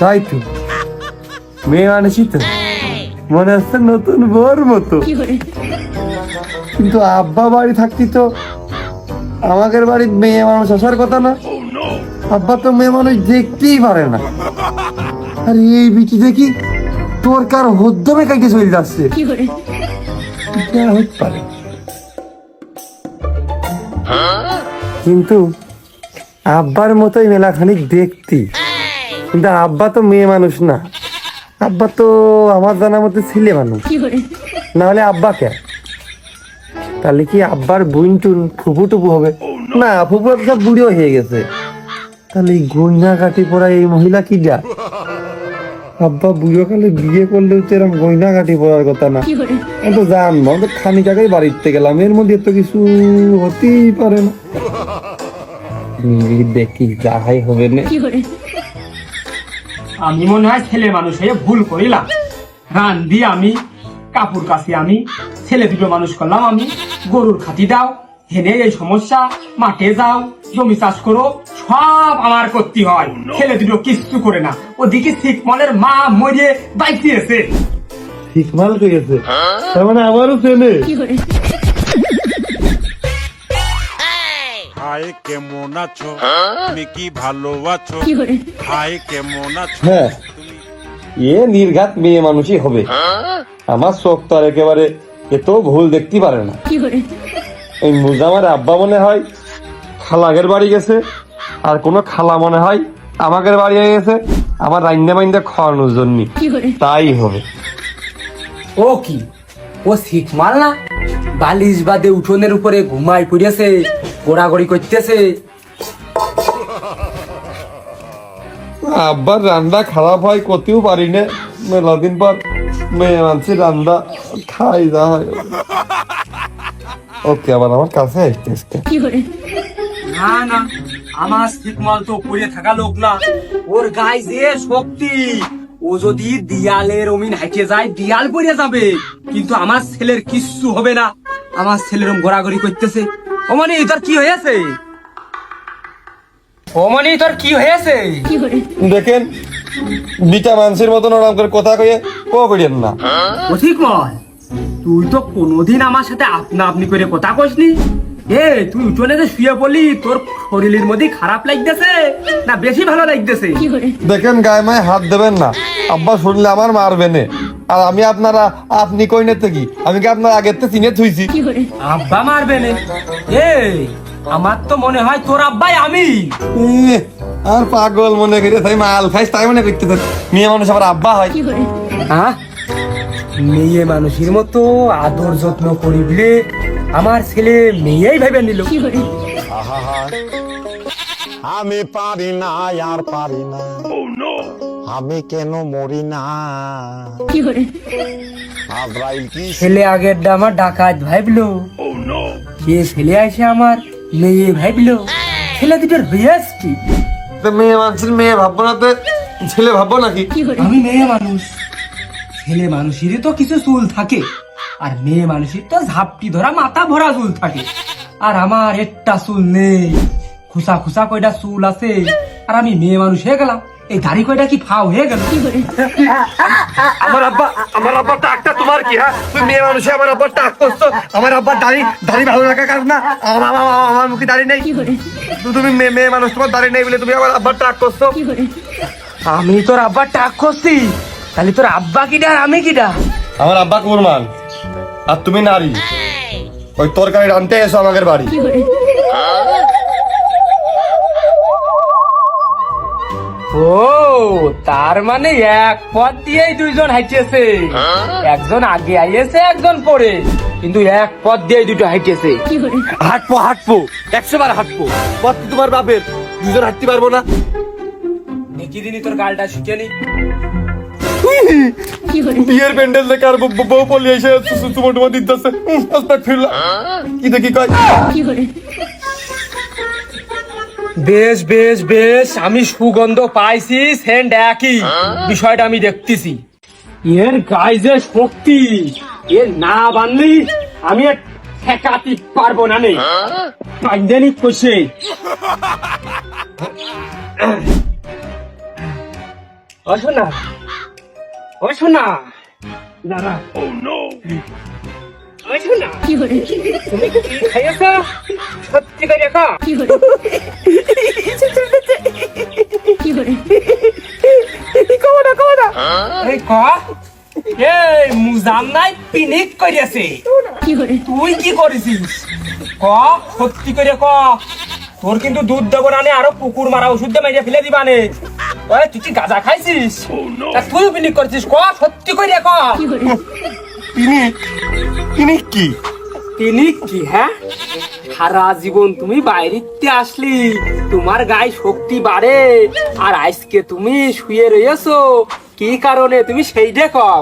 তাই তো মেয়ে মানুষই তো মনে হচ্ছে নতুন বউর মতো, কিন্তু আব্বা বাড়ি থাকতি তো আমাদের বাড়ির মেয়ে মানুষ আসার কথা না। আব্বা তো মেয়ে মানুষ দেখতেই পারে না। আর এই বিটি দেখি তোর কার হদ্দমে কাইতে চলে যাচ্ছে। হতে পারে, কিন্তু আব্বার মতোই মেলাখানিক দেখতি, কিন্তু আব্বা তো মেয়ে মানুষ না। আব্বা তো আমার জানার মতো ছেলে মানুষ, না হলে আব্বা কে? তাহলে কি আব্বার বুইনটুন ফুপু টুপু হবে? না, ফুপু সব বুড়িও হয়ে গেছে। তাহলে এই গয়না কাটি পড়া এই মহিলা কি যা? আব্বা বুড়ো কালে বিয়ে করলেও তো এরকম গয়না কাটি পড়ার কথা না। আমি তো জানবো, আমি তো খানিক আগেই বাড়িতে গেলাম, এর মধ্যে তো কিছু হতেই পারে না। দেখি যাহাই হবে না। আমি মনে হয় ছেলে মানুষ হয়ে ভুল করিলাম। রান দিয়ে আমি কাপড় কাছি, আমি ছেলে দুটো মানুষ করলাম। আমি গরুর খাতি দাও, হেনে এই সমস্যা, মাঠে যাও, জমি চাষ করো, সব আমার করতে হয়। ছেলে দুটো কিচ্ছু করে না। ওদিকে শিখমলের মা মরে বাইছিয়েছে। শিখমাল করেছে, তার মানে আমারও ছেলে। হাই কেমন আছো, তুমি কি ভালো আছো? হাই কেমন আছো? হ্যাঁ, এ নির্ঘাত মেয়ে মানুষই হবে। আমার চোখ তো আর একেবারে এত ভুল দেখতে পারে না। এই মুজামার আব্বা মনে হয় খালাগের বাড়ি গেছে, আর কোন খালা মনে হয় আমাদের বাড়ি গেছে আমার রাইন্দা মাইন্দা খাওয়ানোর জন্য। তাই হবে। ও কি, ও শিখমাল না? বালিশ বাদে উঠোনের উপরে ঘুমাই পড়েছে, গোড়াগড়ি করতেছে। আব্বার রান্না খারাপ হয় করতেও পারি না, মেলা দিন পর মেয়ে মানুষের রান্না খাই যা হয়। ওকে, আবার আমার কাছে আসতে না না, আমার শিখমল তো পড়ে থাকা লোক না। ওর গায়ে যে শক্তি, ও যদি দিয়ালের অমিন হাইটে যায় দিয়াল পড়ে যাবে, কিন্তু আমার ছেলের কিচ্ছু হবে না। আমার ছেলের গোড়াগড়ি করতেছে। ওমনি তোর কি হয়েছে? ওমনি তোর কি হয়েছে? দেখেন, বিটা মানুষের মতন ওরকম করে কথা কয়ে ও করিয়েন না। ও শিখমল, তুই তো কোনোদিন আমার সাথে আপনা আপনি করে কথা কইসনি। তুই উঠোনে যে শুয়ে বলি, তোর শরীরের মধ্যে খারাপ লাগতেছে না বেশি ভালো লাগতেছে? দেখেন, গায়ে মায়ে হাত দেবেন না, আব্বা শুনলে আমার মারবে না। আর আমি আপনারা আপনি কই না কি, আমি কি আপনার আগের থেকে চিনে থুইছি? আব্বা মারবে না? আমার তো মনে হয় তোর আব্বাই আমি। আর পাগল মনে করে তাই মাল খাইস তাই মনে করতে, মেয়ে মানুষ আবার আব্বা হয়? হ্যাঁ, মেয়ে মানুষের মতো আদর যত্ন করিবলে আমার ছেলে মেয়েই ভেবে নিল। আমি পারি না, আর পারি না, আমি কেন মরি না? আব্রাইল কি ছেলে আগের আমার ডাকাত ভাবলো, যে ছেলে আসে আমার মেয়ে ভাবলো। ছেলে দুটোর হয়েছে কি? মেয়ে মানুষের মেয়ে ভাববো না তো ছেলে ভাববো নাকি? আমি মেয়ে মানুষ, ছেলে মানুষেরই তো কিছু চুল থাকে, আর মেয়ে মানুষের তো ঝাপটি ধরা মাথা ভরা চুল থাকে। আর আমার একটা চুল নেই, খুসা খুসা কয়টা চুল আছে, আর আমি মেয়ে মানুষ হয়ে গেলাম। এই দাড়ি কয়টা কি ফাও হয়ে গেল? আমার আব্বা টাকটা তোমার কি? হ্যাঁ, তুমি মেয়ে মানুষে আমার আব্বার টাক করছো। আমার আব্বার দাড়ি ভালো লাগা কাজ না, আমার মুখে দাড়ি নেই। তুমি মেয়ে মানুষ, তোমার দাড়ি নেই বলে তুমি আমার আব্বার টাক করছো। আমি তোর আব্বা টাক করছি, তাহলে তোর আব্বা কিডা আর আমি কিডা? আমার আব্বা কুরমান, আর তুমি নারী। ওই তরকারি রানতে এসো আমাদের বাড়ি। ও, তার মানে এক পথ দিয়েই দুইজন হাইটেছে। একজন আগে আইয়েছে, একজন পরে, কিন্তু এক পথ দিয়ে দুটো হাইটেছে। হাঁটবো 100 বার হাঁটবো। পথ তো তোমার বাপের, দুজন হাঁটতে পারবো না। দেখি দিনই তোর গালটা শুকে নি। বিয়ের প্যান্ডেল দেখে আর বউ পলি এসে তোমার দিতেছে। কি দেখি কয়? বেশ বেশ বেশ, আমি সুগন্ধ পাইছি, সেন্ট একই। বিষয়টা আমি দেখতেছি। এর গায়ে যে শক্তি, এর না বানলি আমি ঠেকাতে পারবো না। নেই কইছে ও শোনা, ও শোনা, দাঁড়া। ও শোনা, তুমি কি খাইয়েছ? সত্যি করে কও। এই ক, এই মুজাম নাই পিনিক করিয়াছে, তুই কি করেছিস? ক, সত্যি করে ক। তোর কিন্তু দুধ দেবো না, আরো পুকুর মারা ওষুধ দিয়ে মেরে ফেলে দিবানে। ওই তুই কি গাঁজা খাইছিস? তুই পিনিক করছিস, ক সত্যি করে ক। পিনিক পিনিক কি? পিনিক কি? হ্যাঁ, সারা জীবন তুমি বাইরেতে আসলি, তোমার গায়ে শক্তি বাড়ে, আর আজকে তুমি শুয়ে রয়েছো কি কারণে? তুমি সেইটা কও।